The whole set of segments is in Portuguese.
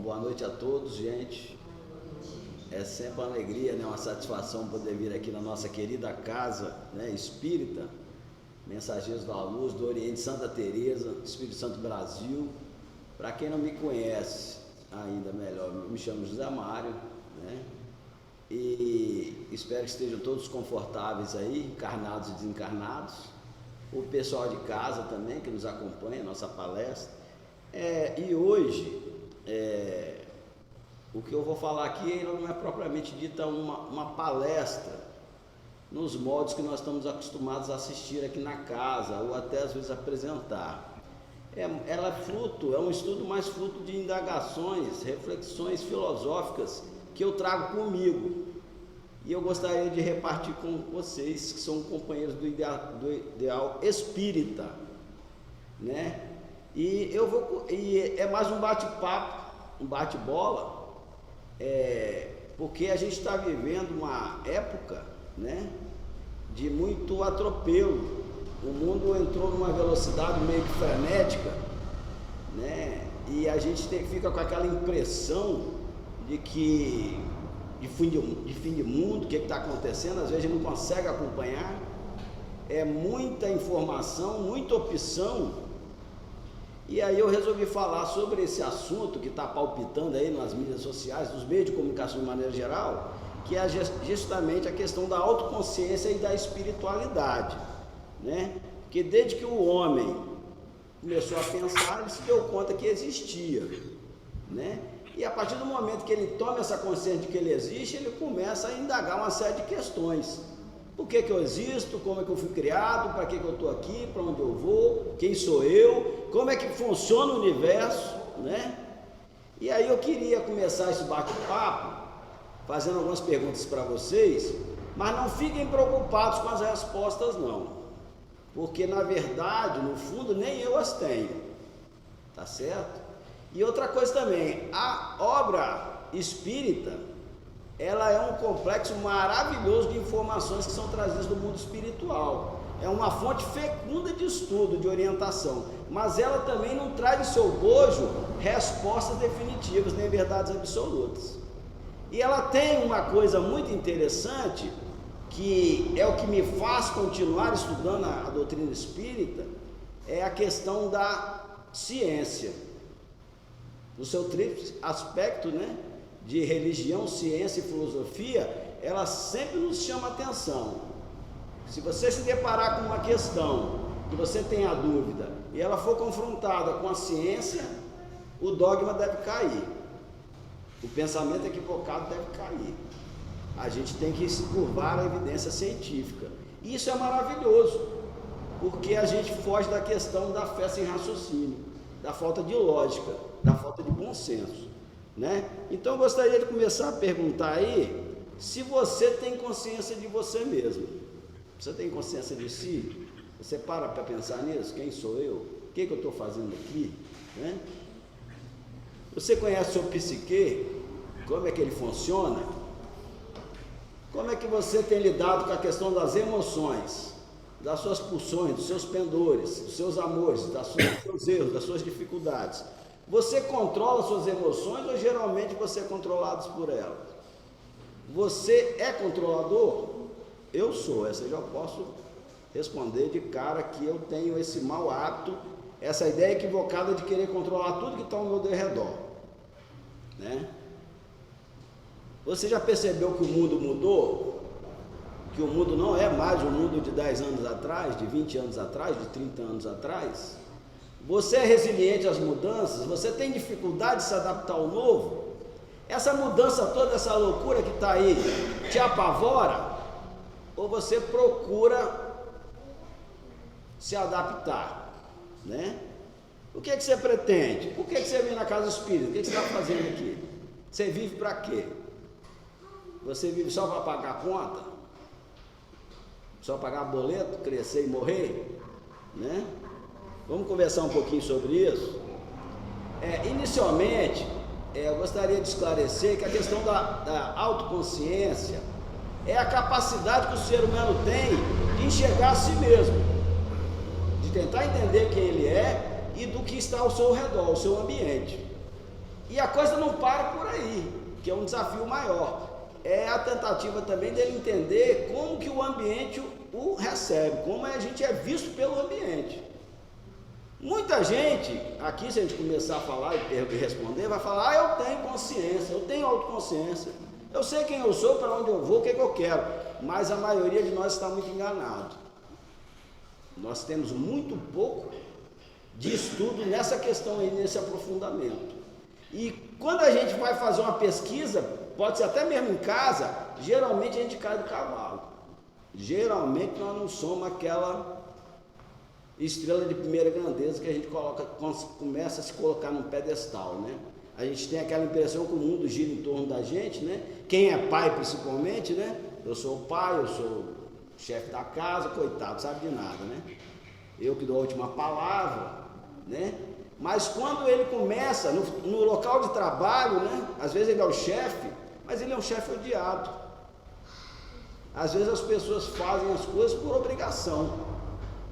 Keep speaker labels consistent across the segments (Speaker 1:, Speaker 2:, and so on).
Speaker 1: boa noite a todos, gente. É sempre uma alegria, né, uma satisfação poder vir aqui na nossa querida casa, né, espírita, Mensageiros da Luz, do Oriente, Santa Teresa, Espírito Santo Brasil. Para quem não me conhece ainda melhor, me chamo José Mário, né, e espero que estejam todos confortáveis aí, encarnados e desencarnados. O pessoal de casa também que nos acompanha, nossa palestra. E hoje, o que eu vou falar aqui não é propriamente dita uma palestra nos modos que nós estamos acostumados a assistir aqui na casa, ou até às vezes apresentar. Ela é um estudo mais fruto de indagações, reflexões filosóficas que eu trago comigo. E eu gostaria de repartir com vocês, que são companheiros do ideal espírita, né? E é mais um bate-papo, um bate-bola, porque a gente está vivendo uma época, né, de muito atropelo. O mundo entrou numa velocidade meio que frenética, né, e a gente fica com aquela impressão de fim de mundo, o que está acontecendo. Às vezes a gente não consegue acompanhar, é muita informação, muita opção. E aí eu resolvi falar sobre esse assunto que está palpitando aí nas mídias sociais, nos meios de comunicação de maneira geral, que é justamente a questão da autoconsciência e da espiritualidade, né? Porque desde que o homem começou a pensar, ele se deu conta que existia, né? E a partir do momento que ele toma essa consciência de que ele existe, ele começa a indagar uma série de questões. Por que eu existo? Como é que eu fui criado? Para que eu estou aqui? Para onde eu vou? Quem sou eu? Como é que funciona o universo, né? E aí eu queria começar esse bate-papo fazendo algumas perguntas para vocês, mas não fiquem preocupados com as respostas não, porque na verdade, no fundo, nem eu as tenho, tá certo? E outra coisa também, a obra espírita, ela é um complexo maravilhoso de informações que são trazidas do mundo espiritual. É uma fonte fecunda de estudo, de orientação, mas ela também não traz em seu bojo respostas definitivas, nem verdades absolutas. E ela tem uma coisa muito interessante, que é o que me faz continuar estudando a doutrina espírita, é a questão da ciência, no seu triplo aspecto, né? De religião, ciência e filosofia, ela sempre nos chama atenção. Se você se deparar com uma questão que você tem a dúvida e ela for confrontada com a ciência, o dogma deve cair, o pensamento equivocado deve cair. A gente tem que se curvar à evidência científica. E isso é maravilhoso, porque a gente foge da questão da fé sem raciocínio, da falta de lógica, da falta de bom senso, né? Então eu gostaria de começar a perguntar aí se você tem consciência de você mesmo. Você tem consciência de si? Você para pensar nisso? Quem sou eu? O que eu estou fazendo aqui, né? Você conhece o seu psique? Como é que ele funciona? Como é que você tem lidado com a questão das emoções, das suas pulsões, dos seus pendores, dos seus amores, dos seus erros, das suas dificuldades? Você controla suas emoções ou geralmente você é controlado por elas? Você é controlador? Eu sou, essa eu já posso responder de cara, que eu tenho esse mau hábito, essa ideia equivocada de querer controlar tudo que está ao meu redor, né? Você já percebeu que o mundo mudou? Que o mundo não é mais o mundo de 10 anos atrás, de 20 anos atrás, de 30 anos atrás? Você é resiliente às mudanças? Você tem dificuldade de se adaptar ao novo? Essa mudança toda, essa loucura que está aí, te apavora? Ou você procura se adaptar, né? O que você pretende? Por que você vem na casa espírita? O que você está fazendo aqui? Você vive para quê? Você vive só para pagar a conta? Só pagar boleto, crescer e morrer? Né? Vamos conversar um pouquinho sobre isso? Inicialmente, eu gostaria de esclarecer que a questão da autoconsciência é a capacidade que o ser humano tem de enxergar a si mesmo, de tentar entender quem ele é e do que está ao seu redor, o seu ambiente. E a coisa não para por aí, que é um desafio maior. É a tentativa também dele entender como que o ambiente o recebe, como a gente é visto pelo ambiente. Muita gente, aqui se a gente começar a falar e responder, vai falar, eu tenho consciência, eu tenho autoconsciência, eu sei quem eu sou, para onde eu vou, o que eu quero, mas a maioria de nós está muito enganado. Nós temos muito pouco de estudo nessa questão aí, nesse aprofundamento. E quando a gente vai fazer uma pesquisa, pode ser até mesmo em casa, geralmente a gente cai do cavalo. Geralmente nós não somos aquela estrela de primeira grandeza que a gente começa a se colocar num pedestal, né? A gente tem aquela impressão que o mundo gira em torno da gente, né? Quem é pai principalmente, né? Eu sou o pai, eu sou o chefe da casa, coitado, sabe de nada, né? Eu que dou a última palavra, né? Mas quando ele começa no local de trabalho, né? Às vezes ele é o chefe, mas ele é um chefe odiado. Às vezes as pessoas fazem as coisas por obrigação,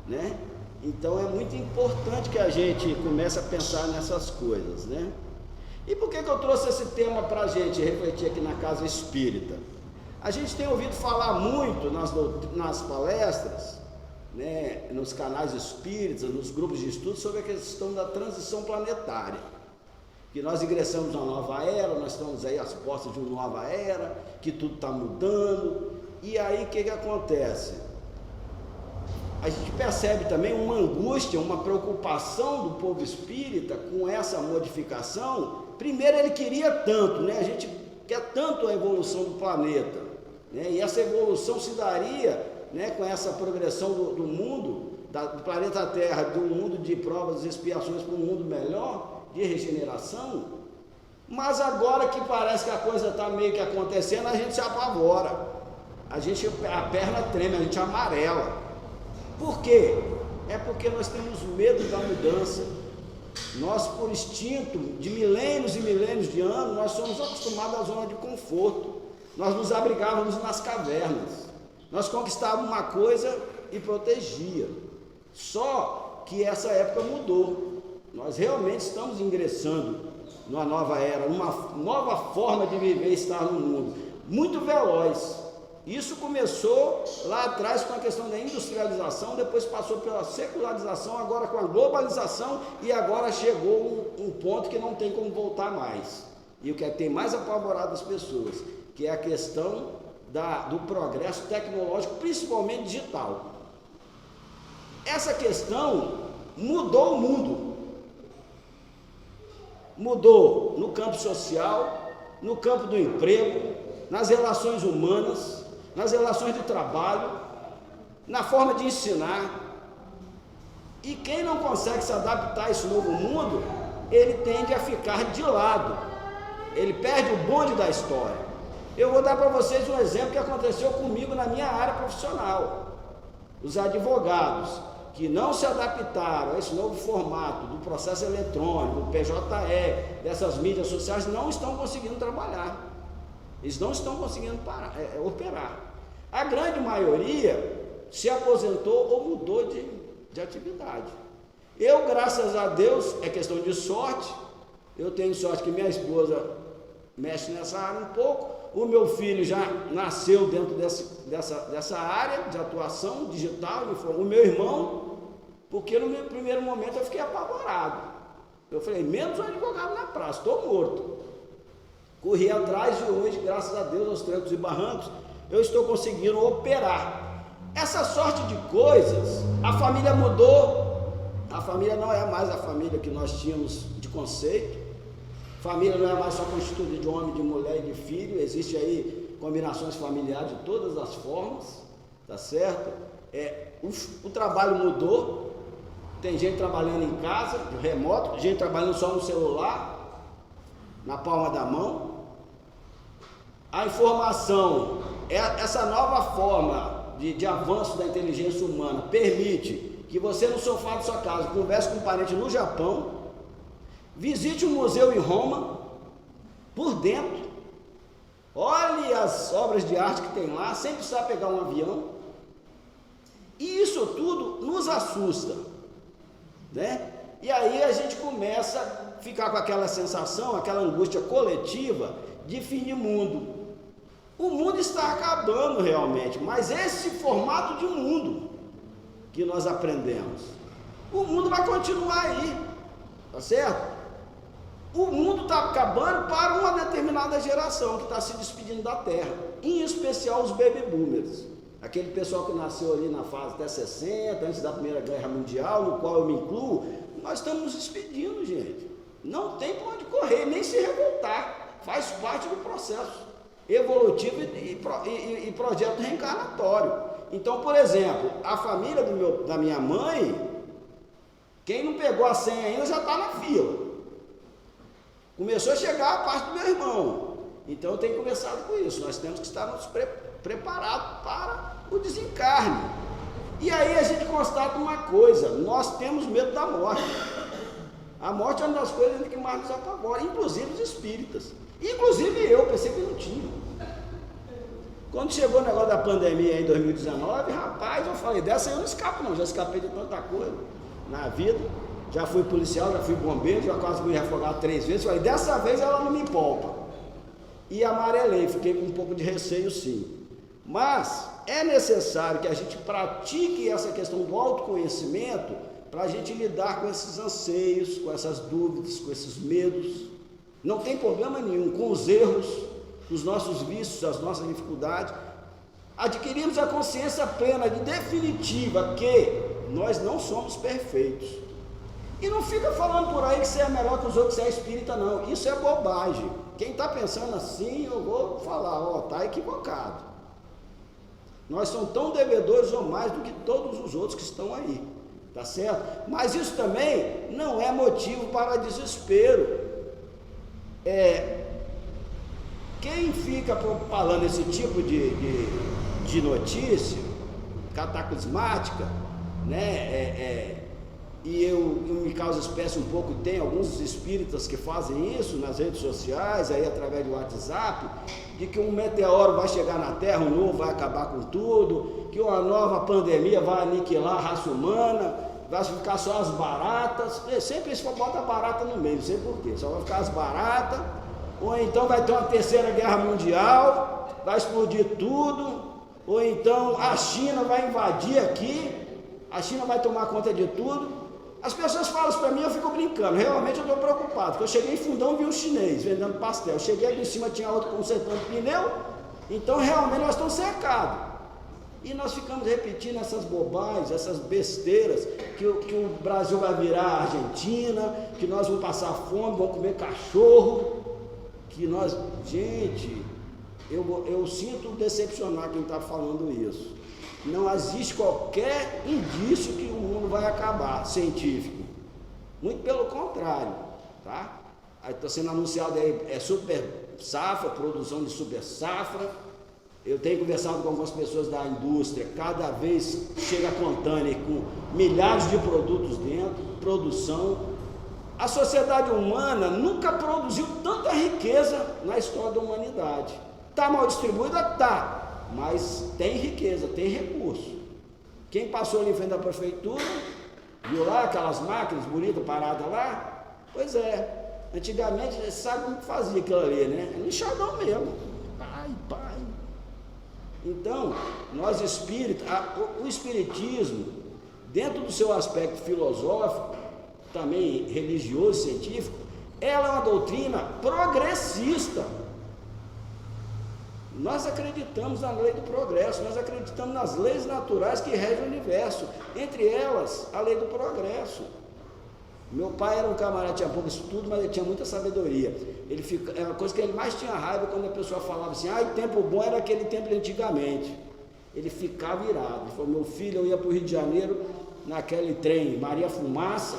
Speaker 1: né? Então é muito importante que a gente comece a pensar nessas coisas, né? E por que eu trouxe esse tema para a gente refletir aqui na Casa Espírita? A gente tem ouvido falar muito nas palestras, né, nos canais espíritas, nos grupos de estudo, sobre a questão da transição planetária. Que nós ingressamos numa nova era, nós estamos aí às portas de uma nova era, que tudo está mudando. E aí o que acontece? A gente percebe também uma angústia, uma preocupação do povo espírita com essa modificação. Primeiro ele queria tanto, né? A gente quer tanto a evolução do planeta, né? E essa evolução se daria, né, com essa progressão do mundo, do planeta Terra, de um mundo de provas e expiações para um mundo melhor, de regeneração. Mas agora que parece que a coisa está meio que acontecendo, a gente se apavora, a perna treme, a gente amarela. Por quê? É porque nós temos medo da mudança. Nós, por instinto, de milênios e milênios de anos, nós somos acostumados à zona de conforto. Nós nos abrigávamos nas cavernas. Nós conquistávamos uma coisa e protegia. Só que essa época mudou. Nós realmente estamos ingressando numa nova era, numa nova forma de viver e estar no mundo, muito veloz. Isso começou lá atrás com a questão da industrialização, depois passou pela secularização, agora com a globalização, e agora chegou um ponto que não tem como voltar mais. E o que tem mais apavorado as pessoas, que é a questão do progresso tecnológico, principalmente digital. Essa questão mudou o mundo. Mudou no campo social, no campo do emprego, nas relações humanas, nas relações de trabalho, na forma de ensinar. E quem não consegue se adaptar a esse novo mundo, ele tende a ficar de lado, ele perde o bonde da história. Eu vou dar para vocês um exemplo que aconteceu comigo na minha área profissional. Os advogados que não se adaptaram a esse novo formato do processo eletrônico, do PJE, dessas mídias sociais, não estão conseguindo trabalhar. Eles não estão conseguindo operar. A grande maioria se aposentou ou mudou de atividade. Eu, graças a Deus, é questão de sorte. Eu tenho sorte que minha esposa mexe nessa área um pouco. O meu filho já nasceu dentro dessa área de atuação digital. O meu irmão, porque no meu primeiro momento eu fiquei apavorado. Eu falei, menos um advogado na praça, estou morto. Corri atrás e hoje, graças a Deus, aos trancos e barrancos, eu estou conseguindo operar. Essa sorte de coisas, a família mudou. A família não é mais a família que nós tínhamos de conceito. Família não é mais só constituída de homem, de mulher e de filho. Existe aí combinações familiares de todas as formas, tá certo? O trabalho mudou. Tem gente trabalhando em casa, de remoto, gente trabalhando só no celular, na palma da mão. A informação, essa nova forma de avanço da inteligência humana permite que você no sofá da sua casa converse com um parente no Japão, visite um museu em Roma, por dentro, olhe as obras de arte que tem lá, sem precisar pegar um avião. E isso tudo nos assusta, né? E aí a gente começa a ficar com aquela sensação, aquela angústia coletiva de fim de mundo. O mundo está acabando realmente, mas esse formato de mundo que nós aprendemos, o mundo vai continuar aí, tá certo? O mundo está acabando para uma determinada geração que está se despedindo da Terra, em especial os baby boomers, aquele pessoal que nasceu ali na fase até 60, antes da Primeira Guerra Mundial, no qual eu me incluo. Nós estamos nos despedindo, gente. Não tem para onde correr, nem se revoltar. Faz parte do processo evolutivo e projeto reencarnatório. Então, por exemplo, a família da minha mãe, quem não pegou a senha ainda já está na fila. Começou a chegar a parte do meu irmão. Então eu tenho conversado com isso. Nós temos que estar nos preparados para o desencarne. E aí a gente constata uma coisa: nós temos medo da morte. A morte é uma das coisas que mais nos apavora, inclusive os espíritas. Inclusive eu, pensei que não tinha. Quando chegou o negócio da pandemia em 2019, rapaz, eu falei, dessa eu não escapo não, já escapei de tanta coisa na vida. Já fui policial, já fui bombeiro, já quase fui afogado 3 vezes. Falei, dessa vez ela não me poupa. E amarelei, fiquei com um pouco de receio sim. Mas é necessário que a gente pratique essa questão do autoconhecimento para a gente lidar com esses anseios, com essas dúvidas, com esses medos. Não tem problema nenhum com os erros, os nossos vícios, as nossas dificuldades. Adquirimos a consciência plena e definitiva que nós não somos perfeitos. E não fica falando por aí que você é melhor que os outros, que você é espírita, não. Isso é bobagem. Quem está pensando assim, eu vou falar, ó, está equivocado. Nós somos tão devedores ou mais do que todos os outros que estão aí, tá certo? Mas isso também não é motivo para desespero. Quem fica falando esse tipo de notícia cataclismática, né, e eu me causa espécie um pouco, tem alguns espíritas que fazem isso nas redes sociais, aí através do WhatsApp, de que um meteoro vai chegar na Terra, um novo vai acabar com tudo, que uma nova pandemia vai aniquilar a raça humana, vai ficar só as baratas. Sempre eles botam a barata no meio, não sei porquê, só vai ficar as baratas, ou então vai ter uma terceira guerra mundial, vai explodir tudo, ou então a China vai invadir aqui, a China vai tomar conta de tudo. As pessoas falam isso para mim, eu fico brincando, realmente eu estou preocupado, porque eu cheguei em Fundão e vi um chinês vendendo pastel, eu cheguei ali em cima, tinha outro consertando pneu, então realmente nós estamos cercados. E nós ficamos repetindo essas bobagens, essas besteiras, que o Brasil vai virar Argentina, que nós vamos passar fome, vamos comer cachorro, que nós... Gente, eu sinto decepcionar quem está falando isso. Não existe qualquer indício que o mundo vai acabar, científico. Muito pelo contrário, tá? Aí está sendo anunciado aí, super safra, produção de super safra. Eu tenho conversado com algumas pessoas da indústria, cada vez chega contêiner com milhares de produtos dentro, produção. A sociedade humana nunca produziu tanta riqueza na história da humanidade. Está mal distribuída? Está. Mas tem riqueza, tem recurso. Quem passou ali em frente da prefeitura, viu lá aquelas máquinas bonitas paradas lá? Pois é, antigamente você sabe como fazia aquilo ali, né? É um enxadão mesmo. Pai. Então, nós espíritas, o espiritismo, dentro do seu aspecto filosófico, também religioso, científico, ela é uma doutrina progressista. Nós acreditamos na lei do progresso, nós acreditamos nas leis naturais que regem o universo, entre elas a lei do progresso. Meu pai era um camarada, tinha pouco estudo, mas ele tinha muita sabedoria. Era a coisa que ele mais tinha raiva quando a pessoa falava assim, o tempo bom era aquele tempo de antigamente. Ele ficava irado. Ele falou, meu filho, eu ia para o Rio de Janeiro, naquele trem Maria Fumaça,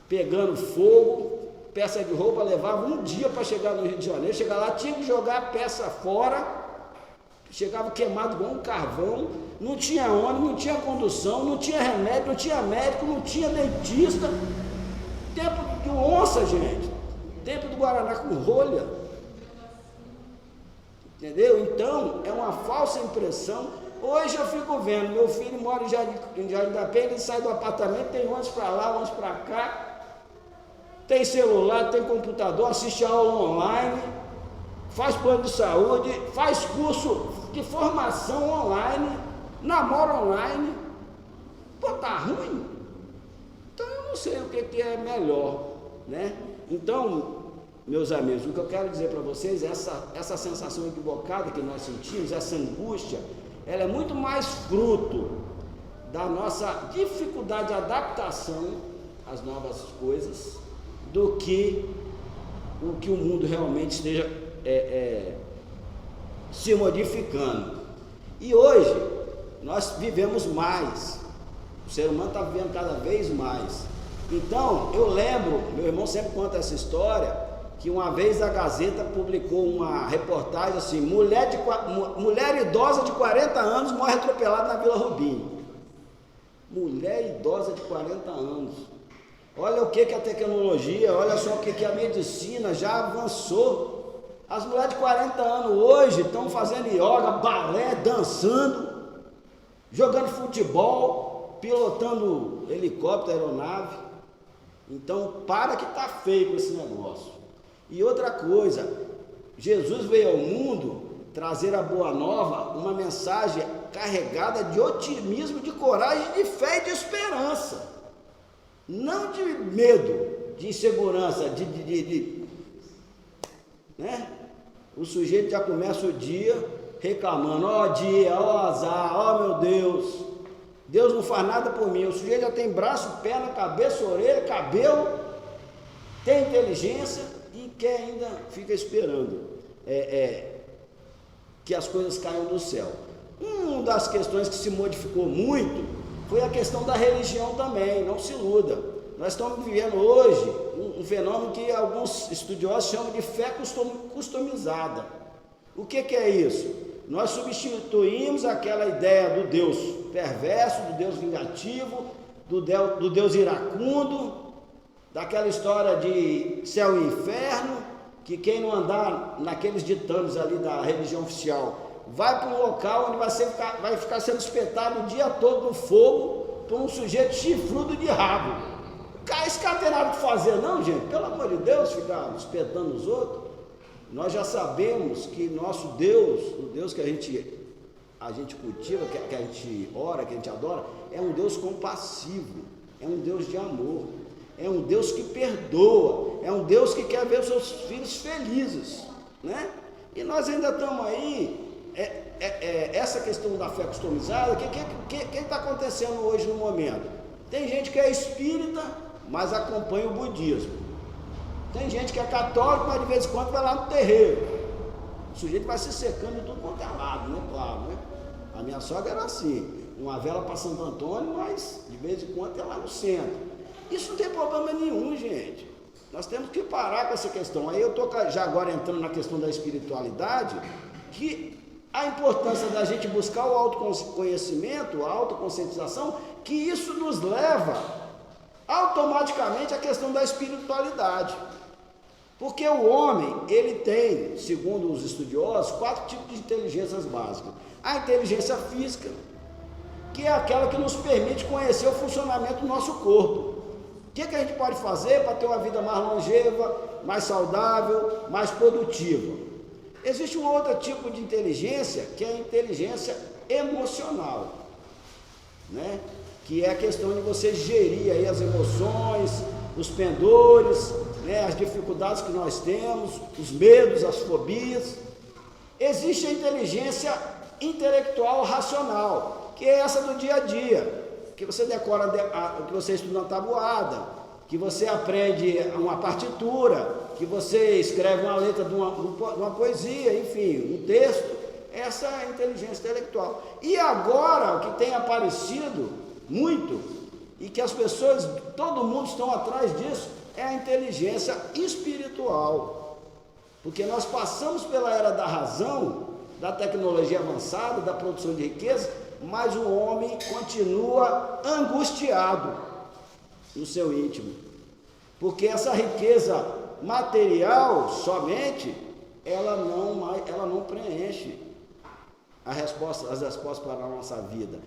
Speaker 1: pegando fogo, peça de roupa, levava um dia para chegar no Rio de Janeiro, chegar lá, tinha que jogar a peça fora, chegava queimado igual um carvão, não tinha ônibus, não tinha condução, não tinha remédio, não tinha médico, não tinha dentista. Tempo de onça, gente. Tempo do Guaraná com rolha. Entendeu? Então, é uma falsa impressão. Hoje eu fico vendo, meu filho mora em Jardim da Penha, ele sai do apartamento, tem ônibus para lá, ônibus para cá. tem celular, tem computador, assiste aula online, faz plano de saúde, faz curso de formação online, namora online. Pô, tá ruim? Então eu não sei o que é melhor, né? Então, meus amigos, o que eu quero dizer para vocês, essa sensação equivocada que nós sentimos, essa angústia, ela é muito mais fruto da nossa dificuldade de adaptação às novas coisas do que o mundo realmente esteja se modificando. E hoje nós vivemos mais, o ser humano está vivendo cada vez mais. Então eu lembro, meu irmão sempre conta essa história, que uma vez a Gazeta publicou uma reportagem assim: mulher idosa de 40 anos morre atropelada na Vila Rubim. Mulher idosa de 40 anos. Olha o que a tecnologia, olha só o que a medicina já avançou. As mulheres de 40 anos hoje estão fazendo yoga, balé, dançando, jogando futebol, pilotando helicóptero, aeronave. Então para que está feio esse negócio. E outra coisa, Jesus veio ao mundo trazer a boa nova, uma mensagem carregada de otimismo, de coragem, de fé e de esperança. Não de medo, de insegurança, né? O sujeito já começa o dia reclamando: ó dia, ó azar, ó meu Deus, Deus não faz nada por mim. O sujeito já tem braço, perna, cabeça, orelha, cabelo, tem inteligência e quer ainda, fica esperando que as coisas caiam do céu. Uma das questões que se modificou muito foi a questão da religião também, não se iluda. Nós estamos vivendo hoje um fenômeno que alguns estudiosos chamam de fé customizada. O que é isso? Nós substituímos aquela ideia do Deus perverso, do Deus vingativo, do Deus iracundo, daquela história de céu e inferno, que quem não andar naqueles ditames ali da religião oficial vai para um local onde vai ficar sendo espetado o dia todo no fogo por um sujeito chifrudo de rabo. Esse cara não tem nada que fazer não, gente, pelo amor de Deus, ficar espetando os outros. Nós já sabemos que nosso Deus, o Deus que a gente cultiva, que a gente ora, que a gente adora, é um Deus compassivo, é um Deus de amor, é um Deus que perdoa, é um Deus que quer ver os seus filhos felizes, né? E nós ainda estamos aí, essa questão da fé customizada, o que está acontecendo hoje no momento? Tem gente que é espírita, mas acompanha o budismo. Tem gente que é católico, mas de vez em quando vai lá no terreiro. O sujeito vai se secando de tudo quanto é lado, né? Claro, né? A minha sogra era assim, uma vela para Santo Antônio, mas de vez em quando é lá no centro. Isso não tem problema nenhum, gente. Nós temos que parar com essa questão. Aí eu estou já agora entrando na questão da espiritualidade, que a importância da gente buscar o autoconhecimento, a autoconscientização, que isso nos leva automaticamente à questão da espiritualidade. Porque o homem, ele tem, segundo os estudiosos, 4 tipos de inteligências básicas. A inteligência física, que é aquela que nos permite conhecer o funcionamento do nosso corpo. O que a gente pode fazer para ter uma vida mais longeva, mais saudável, mais produtiva? Existe um outro tipo de inteligência, que é a inteligência emocional, né? Que é a questão de você gerir aí as emoções, os pendores, né? As dificuldades que nós temos, os medos, as fobias. Existe a inteligência intelectual racional, que é essa do dia a dia, que você decora, que você estuda na tabuada, que você aprende uma partitura, que você escreve uma letra de uma poesia, enfim, um texto. Essa é a inteligência intelectual. E agora, o que tem aparecido muito, e que as pessoas, todo mundo estão atrás disso, é a inteligência espiritual. Porque nós passamos pela era da razão, da tecnologia avançada, da produção de riqueza, mas o homem continua angustiado no seu íntimo. Porque essa riqueza material somente, ela não preenche as respostas para a nossa vida.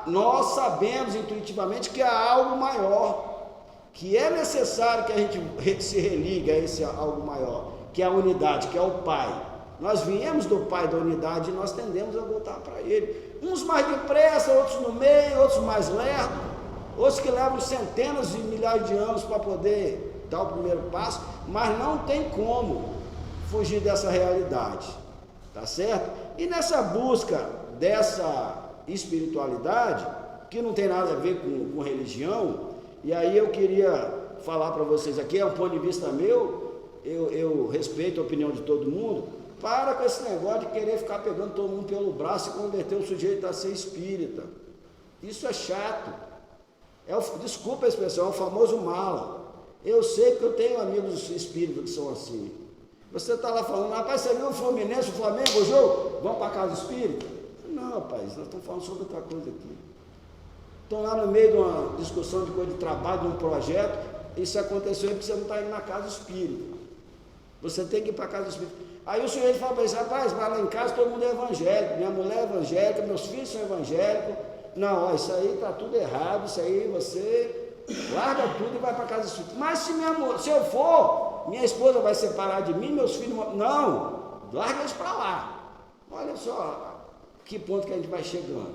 Speaker 1: Nós sabemos intuitivamente que há algo maior, que é necessário que a gente se religue a esse algo maior, que é a unidade, que é o Pai. Nós viemos do Pai da unidade e nós tendemos a voltar para Ele. Uns mais depressa, outros no meio, outros mais lerdos, outros que levam centenas de milhares de anos para poder dar o primeiro passo, mas não tem como fugir dessa realidade, tá certo? E nessa busca dessa espiritualidade, que não tem nada a ver com religião, e aí eu queria falar para vocês aqui, é um ponto de vista meu, eu respeito a opinião de todo mundo. Para com esse negócio de querer ficar pegando todo mundo pelo braço e converter o sujeito a ser espírita. Isso é chato. Desculpa a expressão, é o famoso mala. Eu sei que eu tenho amigos espíritas que são assim. Você está lá falando, rapaz, você viu o Fluminense, o Flamengo, o jogo? Vamos para a casa espírita? Não, rapaz, nós estamos falando sobre outra coisa aqui. Estão lá no meio de uma discussão de coisa de trabalho, de um projeto, isso aconteceu porque você não está indo na casa espírita. Você tem que ir para a casa espírita. Aí o sujeito fala para ele, rapaz, vai lá em casa, todo mundo é evangélico, minha mulher é evangélica, meus filhos são evangélicos. Não, ó, isso aí está tudo errado, isso aí você larga tudo e vai para a casa espírita. Mas se eu for, minha esposa vai separar de mim, meus filhos... Não, larga eles para lá. Olha só que ponto que a gente vai chegando.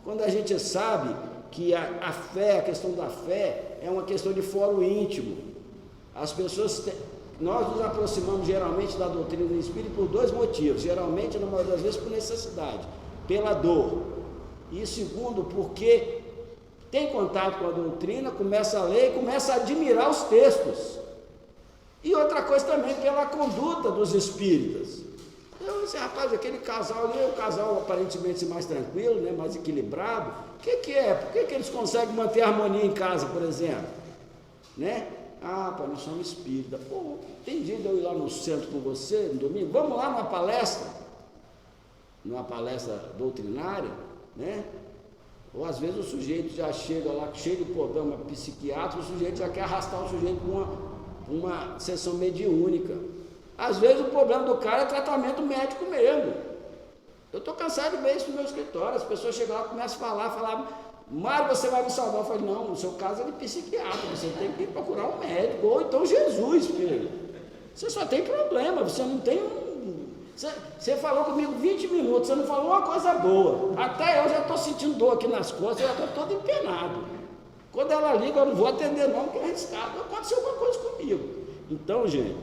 Speaker 1: Quando a gente sabe que a fé, a questão da fé, é uma questão de fórum íntimo. As pessoas... Nós nos aproximamos geralmente da doutrina do Espírito por dois motivos. Geralmente, na maioria das vezes, por necessidade, pela dor. E segundo, porque tem contato com a doutrina, começa a ler e começa a admirar os textos. E outra coisa também, pela conduta dos espíritas. Eu disse, rapaz, aquele casal ali é um casal aparentemente mais tranquilo, né, mais equilibrado. O que é? Por que eles conseguem manter a harmonia em casa, por exemplo? Né? Ah, pai, nós somos espíritas. Pô, tem dia de eu ir lá no centro com você, no domingo? Vamos lá numa palestra doutrinária, né? Ou às vezes o sujeito já chega lá, cheio de problema psiquiátrico, o sujeito já quer arrastar o sujeito para uma sessão mediúnica. Às vezes o problema do cara é tratamento médico mesmo. Eu estou cansado de ver isso no meu escritório, as pessoas chegam lá e começam a falar, Mário, você vai me salvar. Eu falei, não, no seu caso é de psiquiatra, você tem que procurar um médico, ou então Jesus, filho. Você só tem problema, você não tem Você falou comigo 20 minutos, você não falou uma coisa boa. Até eu já estou sentindo dor aqui nas costas, eu já estou todo empenado. Quando ela liga, eu não vou atender não, porque é arriscado. Aconteceu alguma coisa comigo. Então, gente,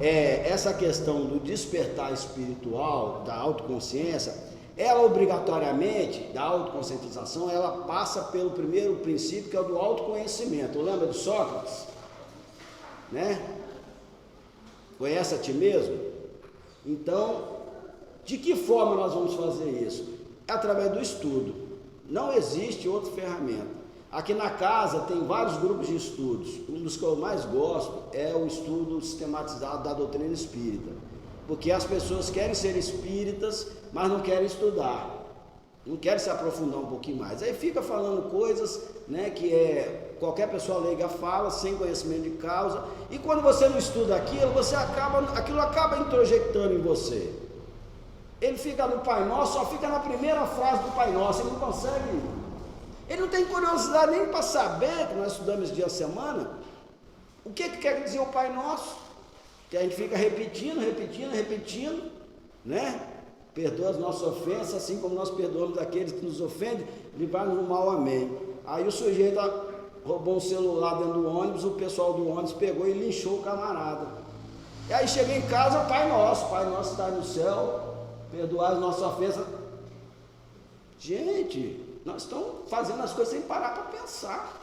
Speaker 1: essa questão do despertar espiritual, da autoconsciência, ela obrigatoriamente, da autoconscientização, ela passa pelo primeiro princípio, que é o do autoconhecimento. Lembra de Sócrates? Né? Conhece a ti mesmo? Então, de que forma nós vamos fazer isso? Através do estudo. Não existe outra ferramenta. Aqui na casa tem vários grupos de estudos. Um dos que eu mais gosto é o estudo sistematizado da doutrina espírita. Porque as pessoas querem ser espíritas, mas não querem estudar. Não querem se aprofundar um pouquinho mais. Aí fica falando coisas, né, que qualquer pessoa leiga fala, sem conhecimento de causa. E quando você não estuda aquilo, aquilo acaba introjectando em você. Ele fica no Pai Nosso, só fica na primeira frase do Pai Nosso, ele não consegue. Ele não tem curiosidade nem para saber, que nós estudamos esse dia a semana, o que quer dizer o Pai Nosso. Que a gente fica repetindo, né? Perdoa as nossas ofensas, assim como nós perdoamos aqueles que nos ofendem, livrar-nos do mal, amém. Aí o sujeito roubou um celular dentro do ônibus, o pessoal do ônibus pegou e linchou o camarada. E aí chega em casa, Pai Nosso está no céu, perdoar as nossas ofensas. Gente, nós estamos fazendo as coisas sem parar para pensar.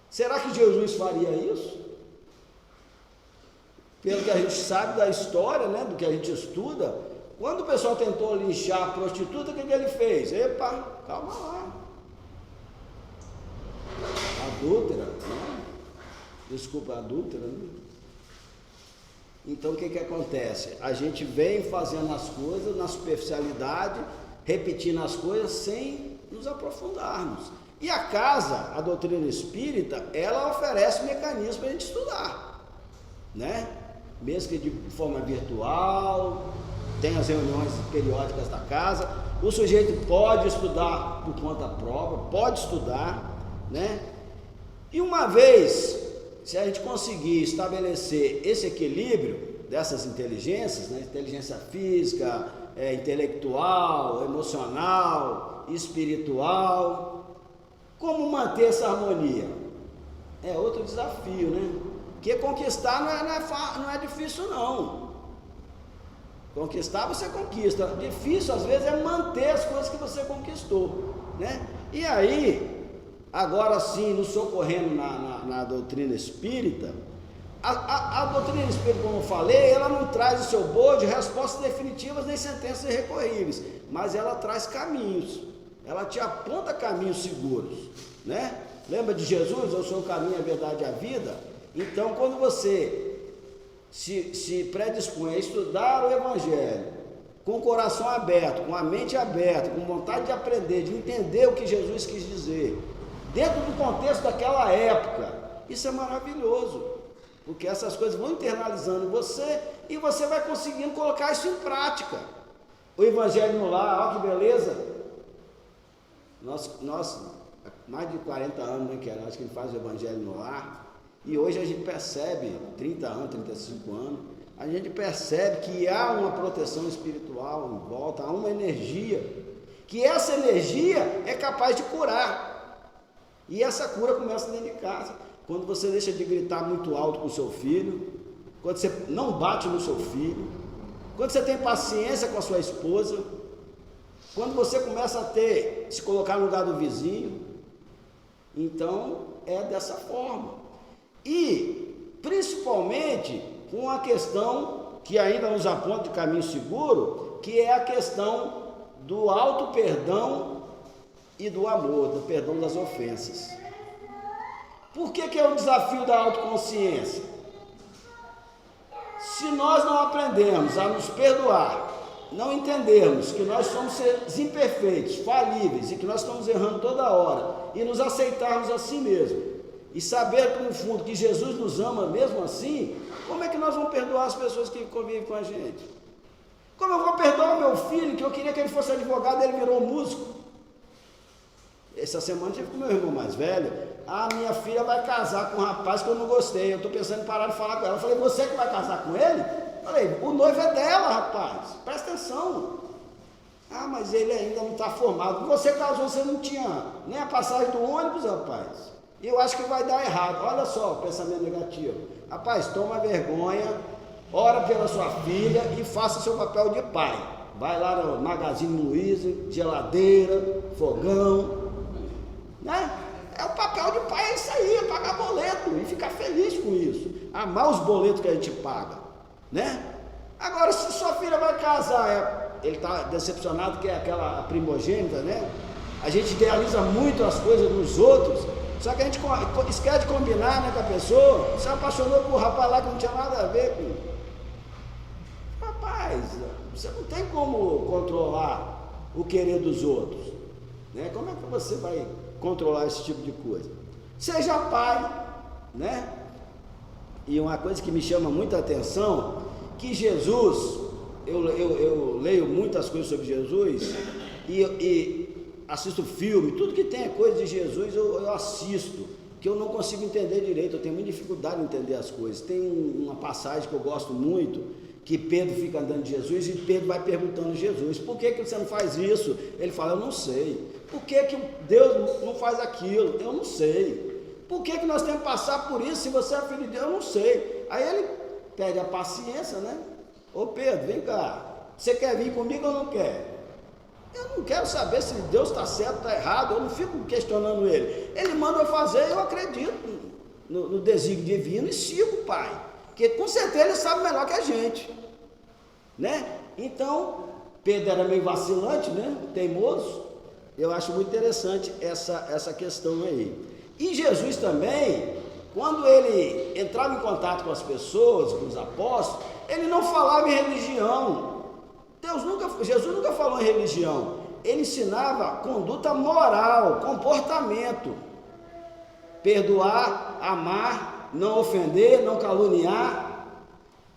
Speaker 1: Será que Jesus faria isso? Pelo que a gente sabe da história, né, do que a gente estuda, quando o pessoal tentou linchar a prostituta, o que ele fez? Epa, calma lá. Adúltera, né? Desculpa, adúltera, né? Então o que acontece? A gente vem fazendo as coisas na superficialidade, repetindo as coisas sem nos aprofundarmos. E a casa, a doutrina espírita, ela oferece mecanismos para a gente estudar, né? Mesmo que de forma virtual, tem as reuniões periódicas da casa, o sujeito pode estudar por conta própria, pode estudar, né? E uma vez, se a gente conseguir estabelecer esse equilíbrio dessas inteligências, né? Inteligência física, intelectual, emocional, espiritual, como manter essa harmonia? É outro desafio, né? Porque conquistar não é difícil não. Conquistar você conquista. Difícil às vezes é manter as coisas que você conquistou, né? E aí, agora sim, nos socorrendo na doutrina espírita, a doutrina espírita, como eu falei, ela não traz o seu bojo respostas definitivas nem sentenças irrecorríveis, mas ela traz caminhos, ela te aponta caminhos seguros, né? Lembra de Jesus? Eu sou o caminho, a verdade e a vida. Então, quando você se predispõe a estudar o Evangelho, com o coração aberto, com a mente aberta, com vontade de aprender, de entender o que Jesus quis dizer, dentro do contexto daquela época, isso é maravilhoso, porque essas coisas vão internalizando você e você vai conseguindo colocar isso em prática. O Evangelho no lar, olha que beleza! Nós mais de 40 anos, né, que acho que ele faz o Evangelho no lar, e hoje a gente percebe, 30 anos, 35 anos, a gente percebe que há uma proteção espiritual em volta, há uma energia, que essa energia é capaz de curar, e essa cura começa dentro de casa, quando você deixa de gritar muito alto com o seu filho, quando você não bate no seu filho, quando você tem paciência com a sua esposa, quando você começa a se colocar no lugar do vizinho. Então, é dessa forma. E, principalmente, com a questão que ainda nos aponta de caminho seguro, que é a questão do auto-perdão e do amor, do perdão das ofensas. Por que é o desafio da autoconsciência? Se nós não aprendemos a nos perdoar, não entendermos que nós somos seres imperfeitos, falíveis e que nós estamos errando toda hora e nos aceitarmos assim mesmo e saber no fundo que Jesus nos ama mesmo assim, como é que nós vamos perdoar as pessoas que convivem com a gente? Como eu vou perdoar o meu filho, que eu queria que ele fosse advogado, ele virou músico? Essa semana eu tive com meu irmão mais velho, minha filha vai casar com um rapaz que eu não gostei, eu estou pensando em parar de falar com ela. Eu falei, você que vai casar com ele? Falei, o noivo é dela, rapaz, presta atenção. Mas ele ainda não está formado. Você casou, você não tinha nem a passagem do ônibus, rapaz. E eu acho que vai dar errado. Olha só o pensamento negativo. Rapaz, toma vergonha, ora pela sua filha e faça seu papel de pai. Vai lá no Magazine Luiza, geladeira, fogão, né? É o papel de pai, é isso aí, é pagar boleto e ficar feliz com isso. Amar os boletos que a gente paga, né? Agora, se sua filha vai casar, ele está decepcionado que é aquela primogênita, né? A gente idealiza muito as coisas dos outros, só que a gente esquece de combinar, né, com a pessoa. Se apaixonou por um rapaz lá que não tinha nada a ver com... Rapaz, você não tem como controlar o querer dos outros, né? Como é que você vai controlar esse tipo de coisa? Seja pai, né? E uma coisa que me chama muita atenção, que Jesus, eu leio muitas coisas sobre Jesus e assisto filme, tudo que tem coisa de Jesus eu assisto, que eu não consigo entender direito, eu tenho muita dificuldade em entender as coisas. Tem uma passagem que eu gosto muito, que Pedro fica andando de Jesus e Pedro vai perguntando a Jesus, por que você não faz isso? Ele fala, eu não sei. Por que Deus não faz aquilo? Eu não sei. Por que nós temos que passar por isso se você é filho de Deus? Eu não sei. Aí ele pede a paciência, né? Ô Pedro, vem cá, você quer vir comigo ou não quer? Eu não quero saber se Deus está certo ou está errado, eu não fico questionando ele. Ele manda eu fazer, eu acredito no desígnio divino e sigo o Pai, porque com certeza ele sabe melhor que a gente, né? Então, Pedro era meio vacilante, né? Teimoso. Eu acho muito interessante essa questão aí. E Jesus também, quando ele entrava em contato com as pessoas, com os apóstolos, ele não falava em religião. Jesus nunca falou em religião. Ele ensinava conduta moral, comportamento. Perdoar, amar, não ofender, não caluniar,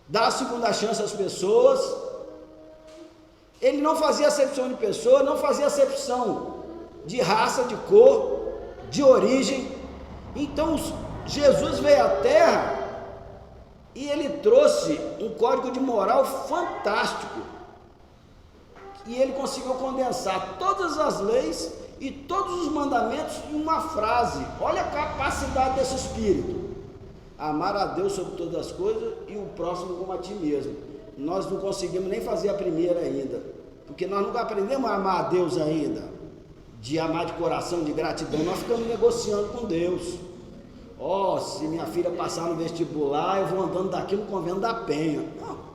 Speaker 1: dar a segunda chance às pessoas. Ele não fazia acepção de pessoa, não fazia acepção de raça, de cor, de origem. Então Jesus veio à Terra e ele trouxe um código de moral fantástico. E ele conseguiu condensar todas as leis e todos os mandamentos em uma frase. Olha a capacidade desse Espírito. Amar a Deus sobre todas as coisas e o próximo como a ti mesmo. Nós não conseguimos nem fazer a primeira ainda, porque nós nunca aprendemos a amar a Deus ainda, de amar de coração, de gratidão. Nós ficamos negociando com Deus. Se minha filha passar no vestibular, eu vou andando daqui no convento da Penha. Não.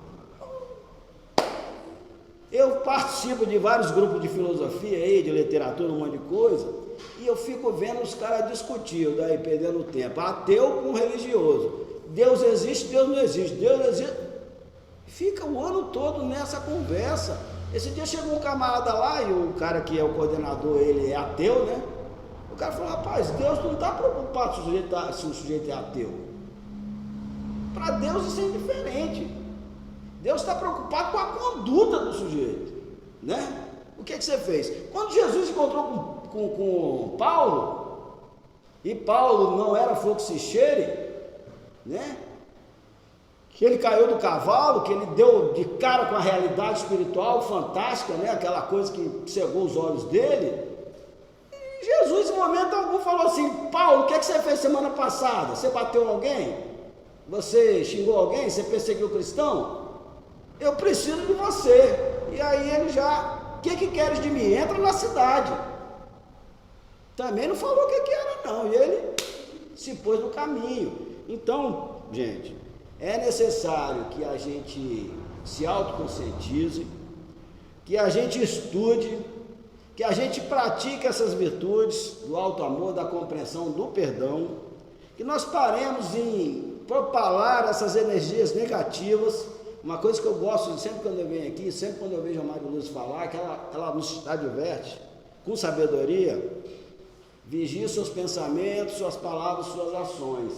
Speaker 1: Eu participo de vários grupos de filosofia aí, de literatura, um monte de coisa, e eu fico vendo os caras discutir, daí perdendo tempo, ateu com religioso. Deus existe, Deus não existe, Deus existe. Fica o ano todo nessa conversa. Esse dia chegou um camarada lá, e o cara que é o coordenador, ele é ateu, né? O cara falou: rapaz, Deus não está preocupado se o sujeito é ateu. Para Deus isso é indiferente. Deus está preocupado com a conduta do sujeito, né? O que você fez? Quando Jesus encontrou com Paulo, e Paulo não era fogo que se cheire, né? Que ele caiu do cavalo, que ele deu de cara com a realidade espiritual fantástica, né? Aquela coisa que cegou os olhos dele. E Jesus, em momento algum, falou assim: Paulo, o que você fez semana passada? Você bateu alguém? Você xingou alguém? Você perseguiu cristão? Eu preciso de você. E aí ele já: o que queres de mim? Entra na cidade. Também não falou o que era não, e ele se pôs no caminho. Então, gente, é necessário que a gente se autoconscientize, que a gente estude, que a gente pratique essas virtudes do alto amor, da compreensão, do perdão, que nós paremos em propalar essas energias negativas. Uma coisa que eu gosto sempre quando eu venho aqui, sempre quando eu vejo a Maria Luz falar, que ela nos adverte com sabedoria: vigie seus pensamentos, suas palavras, suas ações.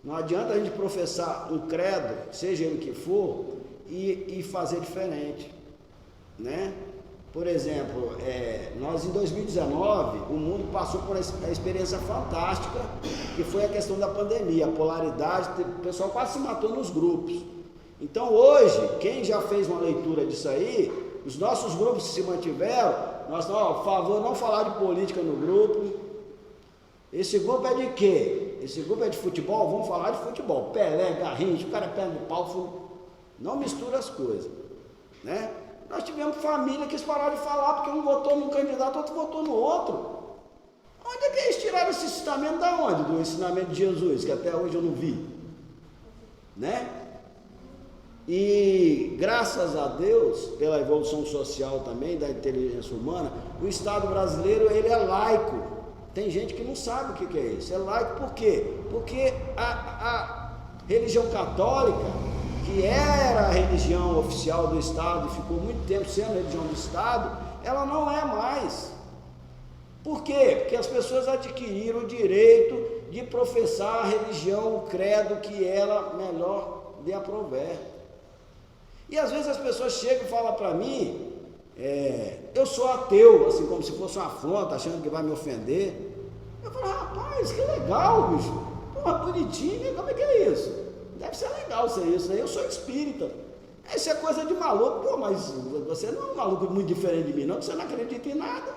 Speaker 1: Não adianta a gente professar um credo, seja ele que for, e fazer diferente, né? Por exemplo, nós em 2019, o mundo passou por uma experiência fantástica, que foi a questão da pandemia, a polaridade, o pessoal quase se matou nos grupos. Então hoje, quem já fez uma leitura disso aí, os nossos grupos que se mantiveram, nós, por favor, não falar de política no grupo. Esse grupo é de quê? Esse grupo é de futebol? Vamos falar de futebol. Pelé, Garrincha, o cara pega no pau, não mistura as coisas, né? Nós tivemos família que pararam de falar porque um votou num candidato, outro votou no outro. Onde é que eles tiraram esse ensinamento? Da onde? Do ensinamento de Jesus, que até hoje eu não vi, né? E graças a Deus, pela evolução social também, da inteligência humana, o Estado brasileiro, ele é laico. Tem gente que não sabe o que é isso. É laico por quê? Porque a religião católica, que era a religião oficial do Estado e ficou muito tempo sendo a religião do Estado, ela não é mais. Por quê? Porque as pessoas adquiriram o direito de professar a religião, o credo que ela melhor lhe aprouver. E às vezes as pessoas chegam e falam para mim: eu sou ateu, assim como se fosse uma afronta, achando que vai me ofender. Eu falo: rapaz, que legal, bicho, porra, bonitinho, como é que é isso? Deve ser legal ser isso, né? Eu sou espírita. Isso é coisa de maluco. Pô, mas você não é um maluco muito diferente de mim, não, porque você não acredita em nada.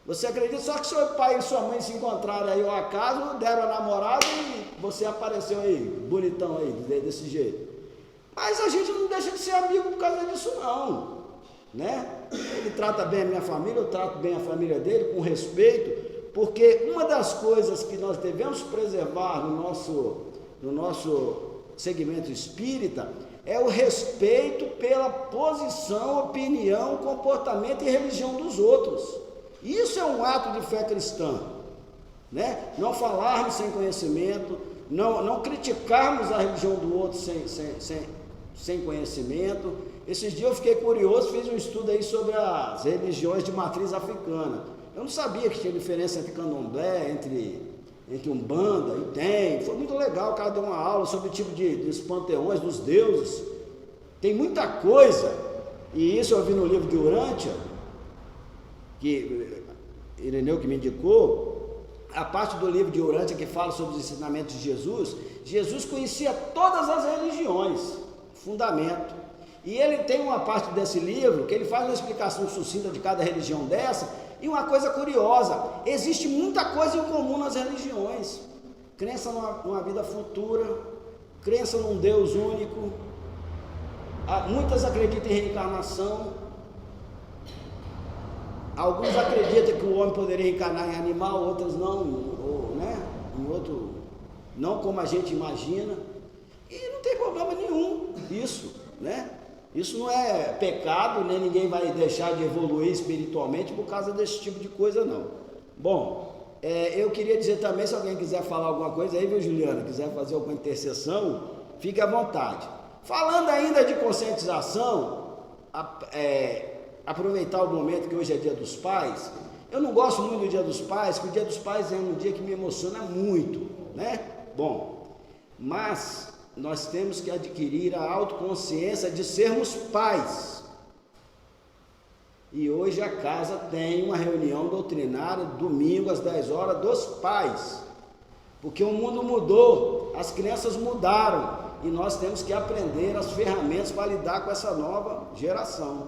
Speaker 1: Você acredita só que seu pai e sua mãe se encontraram aí ao acaso, deram a namorada e você apareceu aí, bonitão aí, desse jeito. Mas a gente não deixa de ser amigo por causa disso não, né? Ele trata bem a minha família, eu trato bem a família dele, com respeito, porque uma das coisas que nós devemos preservar no nosso segmento espírita é o respeito pela posição, opinião, comportamento e religião dos outros. Isso é um ato de fé cristã, né? Não falarmos sem conhecimento, não criticarmos a religião do outro sem conhecimento. Esses dias eu fiquei curioso, fiz um estudo aí sobre as religiões de matriz africana. Eu não sabia que tinha diferença entre candomblé, entre umbanda, e tem. Foi muito legal, o cara deu uma aula sobre o tipo dos panteões, dos deuses. Tem muita coisa, e isso eu vi no livro de Urântia, que Ireneu que me indicou, a parte do livro de Urântia que fala sobre os ensinamentos de Jesus, Jesus conhecia todas as religiões, fundamento. E ele tem uma parte desse livro que ele faz uma explicação sucinta de cada religião dessa, e uma coisa curiosa, existe muita coisa em comum nas religiões. Crença numa vida futura, crença num Deus único, muitas acreditam em reencarnação, alguns acreditam que o homem poderia reencarnar em animal, outros não, ou, né, em outro, não como a gente imagina, e não tem problema nenhum isso, né? Isso não é pecado, nem ninguém vai deixar de evoluir espiritualmente por causa desse tipo de coisa, não. Bom, eu queria dizer também, se alguém quiser falar alguma coisa aí, viu, Juliana, quiser fazer alguma intercessão, fique à vontade. Falando ainda de conscientização, aproveitar o momento que hoje é Dia dos Pais. Eu não gosto muito do Dia dos Pais, porque o Dia dos Pais é um dia que me emociona muito, né? Bom, mas nós temos que adquirir a autoconsciência de sermos pais. E hoje a casa tem uma reunião doutrinária, domingo às 10 horas, dos pais. Porque o mundo mudou, as crianças mudaram, e nós temos que aprender as ferramentas para lidar com essa nova geração.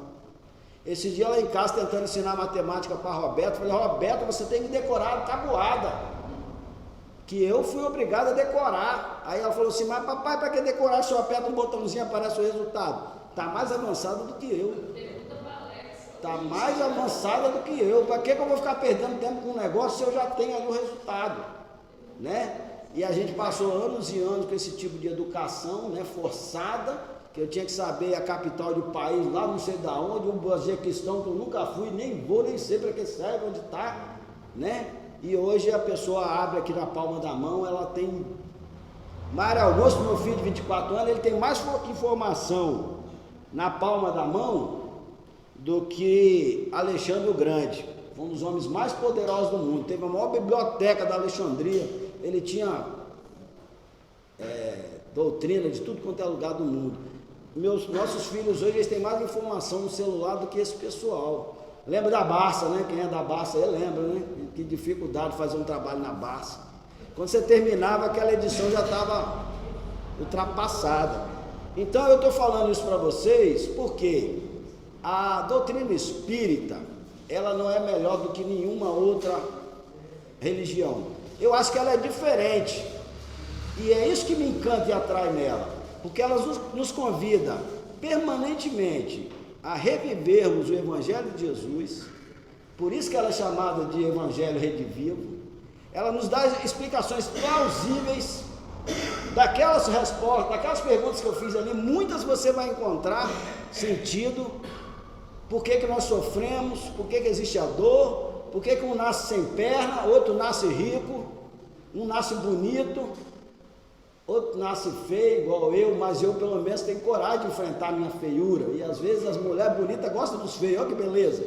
Speaker 1: Esse dia lá em casa, tentando ensinar matemática para a Roberta, falei: Roberta, você tem que decorar a tabuada, que eu fui obrigado a decorar. Aí ela falou assim: mas papai, para que decorar? Se eu aperto um botãozinho aparece o resultado. Está mais avançada do que eu. Está mais avançada do que eu. Para que eu vou ficar perdendo tempo com um negócio se eu já tenho ali o resultado, né? E a gente passou anos e anos com esse tipo de educação, né, forçada, que eu tinha que saber a capital do país, lá não sei da onde, um Bazequistão que eu nunca fui, nem vou, nem sei para que serve, onde está, né? E hoje a pessoa abre aqui na palma da mão, ela tem... Mário Augusto, meu filho de 24 anos, ele tem mais informação na palma da mão do que Alexandre o Grande, um dos homens mais poderosos do mundo. Teve a maior biblioteca da Alexandria, ele tinha doutrina de tudo quanto é lugar do mundo. Nossos filhos hoje, eles têm mais informação no celular do que esse pessoal. Lembra da Barça, né? Quem é da Barça aí lembra, né? Que dificuldade de fazer um trabalho na Barça. Quando você terminava, aquela edição já estava ultrapassada. Então eu estou falando isso para vocês porque a doutrina espírita, ela não é melhor do que nenhuma outra religião. Eu acho que ela é diferente. E é isso que me encanta e atrai nela. Porque ela nos convida permanentemente a revivermos o Evangelho de Jesus. Por isso que ela é chamada de Evangelho Redivivo. Ela nos dá explicações plausíveis daquelas respostas, daquelas perguntas que eu fiz ali. Muitas você vai encontrar sentido. Por que nós sofremos? Por que existe a dor? Por que um nasce sem perna, outro nasce rico, um nasce bonito, outro nasce feio igual eu, mas eu pelo menos tenho coragem de enfrentar a minha feiura. E às vezes as mulheres bonitas gostam dos feios, olha que beleza.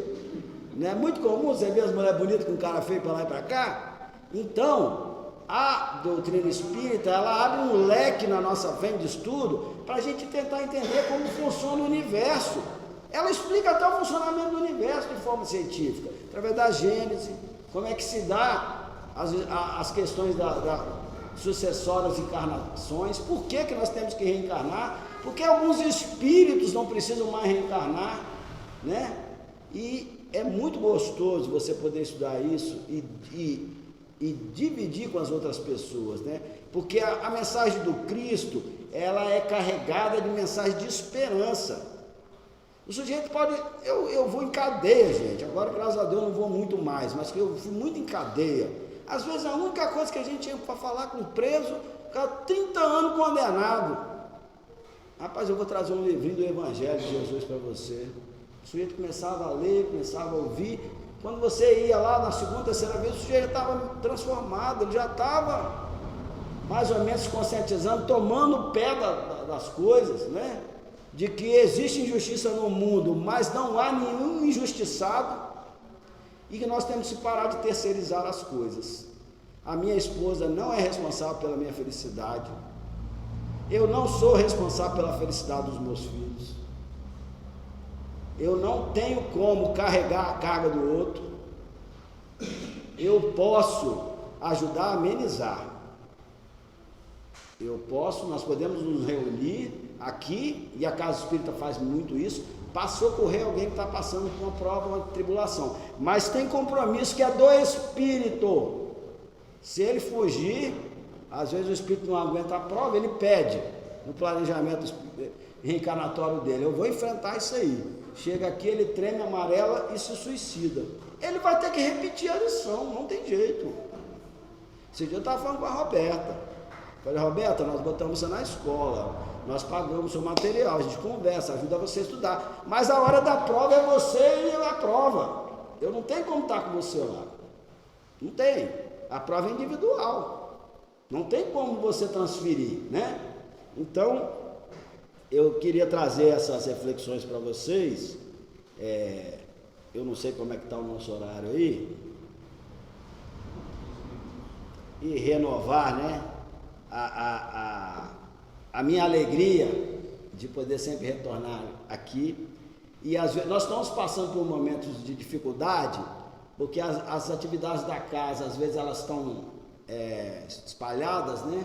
Speaker 1: Não é muito comum você ver as mulheres bonitas com cara feio para lá e para cá? Então, a doutrina espírita, ela abre um leque na nossa frente de estudo para a gente tentar entender como funciona o universo. Ela explica até o funcionamento do universo de forma científica, através da Gênese, como é que se dá as questões da sucessórias encarnações, por que nós temos que reencarnar, porque alguns espíritos não precisam mais reencarnar, né? E é muito gostoso você poder estudar isso e dividir com as outras pessoas, né? Porque a mensagem do Cristo, ela é carregada de mensagem de esperança. O sujeito pode... Eu vou em cadeia, gente. Agora, graças a Deus, não vou muito mais, mas eu fui muito em cadeia. Às vezes, a única coisa que a gente tinha para falar com o preso, ficava 30 anos condenado. Rapaz, eu vou trazer um livrinho do Evangelho de Jesus para você. O sujeito começava a ler, começava a ouvir. Quando você ia lá na segunda, terceira vez, o sujeito já estava transformado, ele já estava mais ou menos se conscientizando, tomando pé das coisas, né? De que existe injustiça no mundo, mas não há nenhum injustiçado, e que nós temos que parar de terceirizar as coisas. A minha esposa não é responsável pela minha felicidade, eu não sou responsável pela felicidade dos meus filhos, eu não tenho como carregar a carga do outro. Eu posso ajudar a amenizar. Nós podemos nos reunir aqui, e a Casa Espírita faz muito isso, para socorrer alguém que está passando por uma prova, uma tribulação. Mas tem compromisso que é do Espírito. Se ele fugir, às vezes o Espírito não aguenta a prova, ele pede no planejamento reencarnatório dele: eu vou enfrentar isso aí. Chega aqui, ele treme, amarela e se suicida. Ele vai ter que repetir a lição, não tem jeito. Esse dia eu estava falando com a Roberta. Falei: Roberta, nós botamos você na escola, nós pagamos seu material, a gente conversa, ajuda você a estudar, mas a hora da prova é você e a prova. Eu não tenho como estar com você lá. Não tem. A prova é individual. Não tem como você transferir, né? Então, eu queria trazer essas reflexões para vocês. Eu não sei como é que está o nosso horário aí. E renovar, né? A minha alegria de poder sempre retornar aqui. E às vezes nós estamos passando por momentos de dificuldade, porque as atividades da casa, às vezes elas estão espalhadas, né?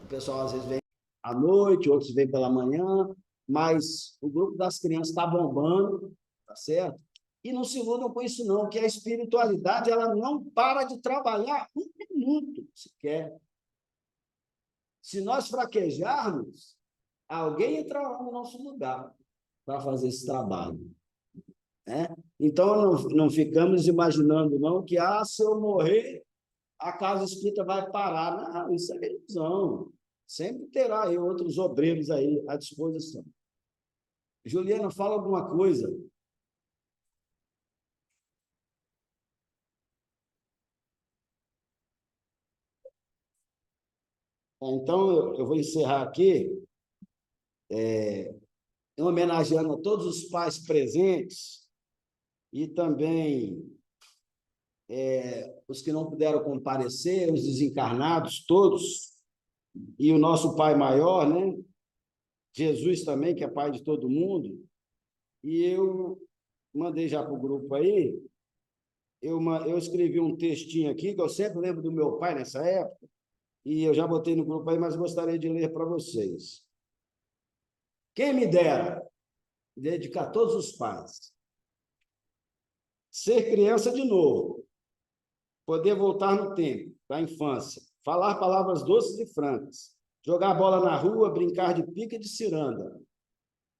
Speaker 1: O pessoal às vezes vem à noite, outros vêm pela manhã, mas o grupo das crianças está bombando, tá certo? E não se iludam com isso não, que a espiritualidade ela não para de trabalhar um minuto sequer. Se nós fraquejarmos, alguém entrará no nosso lugar para fazer esse trabalho, né? Então, não ficamos imaginando não que se eu morrer, a Casa Espírita vai parar. Não, isso é ilusão. Sempre terá aí outros obreiros aí à disposição. Juliana, fala alguma coisa. Então, eu vou encerrar aqui, homenageando a todos os pais presentes e também os que não puderam comparecer, os desencarnados todos, e o nosso Pai Maior, né? Jesus também, que é Pai de todo mundo. E eu mandei já para o grupo aí, eu escrevi um textinho aqui, que eu sempre lembro do meu pai nessa época, e eu já botei no grupo aí, mas gostaria de ler para vocês. Quem me dera dedicar a todos os pais, ser criança de novo, poder voltar no tempo da infância, falar palavras doces e francas, jogar bola na rua, brincar de pica e de ciranda.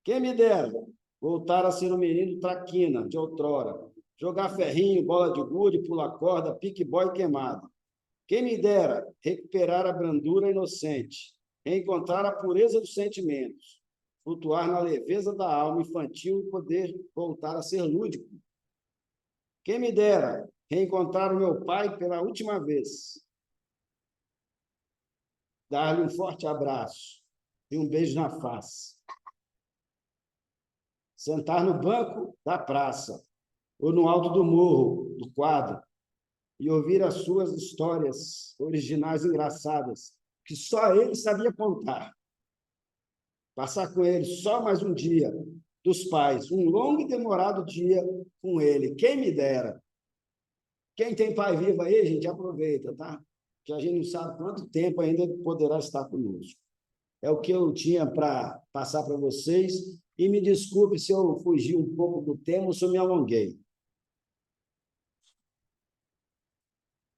Speaker 1: Quem me dera voltar a ser um menino traquina de outrora, jogar ferrinho, bola de gude, pular corda, pique-boy queimado. Quem me dera recuperar a brandura inocente, reencontrar a pureza dos sentimentos, flutuar na leveza da alma infantil e poder voltar a ser lúdico. Quem me dera reencontrar o meu pai pela última vez, dar-lhe um forte abraço e um beijo na face, sentar no banco da praça ou no alto do morro, do quadro, e ouvir as suas histórias originais engraçadas, que só ele sabia contar. Passar com ele só mais um dia dos pais, um longo e demorado dia com ele. Quem me dera. Quem tem pai vivo aí, gente, aproveita, tá? Que a gente não sabe quanto tempo ainda ele poderá estar conosco. É o que eu tinha para passar para vocês. E me desculpe se eu fugi um pouco do tema ou se eu me alonguei.